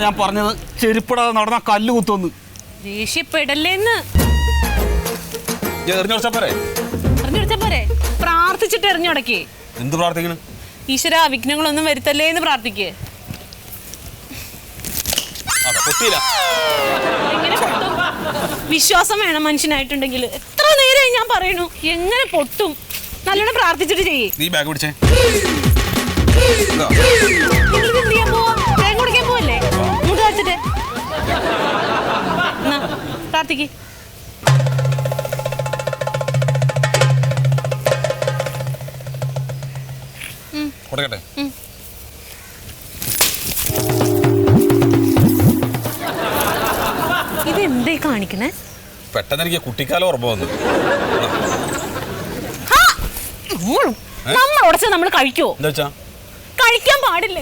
ഞാൻ പറഞ്ഞത് ചെരുപ്പിടാതെ നടന്ന കല്ല് കുത്തുന്നു. ദേഷ്യപ്പെടല്ലേന്ന് എറിഞ്ഞോടിച്ചാ പോരെ. പ്രാർത്ഥിച്ചിട്ട് എറിഞ്ഞുടക്കേ. എന്ത് പ്രാർത്ഥിക്കണം? ഈശ്വര വിഘ്നങ്ങളൊന്നും വരുത്തല്ലേ എന്ന് പ്രാർത്ഥിക്കേ. വിശ്വാസം വേണം മനുഷ്യനായിട്ടുണ്ടെങ്കിൽ. എത്ര നേരമായി ഞാൻ പറയണു, എങ്ങനെ പൊട്ടും? നല്ലോണം പ്രാർത്ഥിച്ചിട്ട് ചെയ്യേ. നീ ബാഗ് പിടിച്ചേ. തേങ്ങ കുടിക്കാൻ പോവല്ലേ? മുട്ട വെച്ചിട്ട് പ്രാർത്ഥിക്ക്. കൊടുക്കട്ടെ. ഇതെന്തേ കാണിക്കണേ? പെട്ടെന്ന് എനിക്ക് കുട്ടിക്കാലം ഓർമ്മ വന്നു. നമ്മൾ ഉടച്ച നമ്മൾ കഴിക്കോ? എന്താ വെച്ചാ കഴിക്കാൻ പാടില്ല.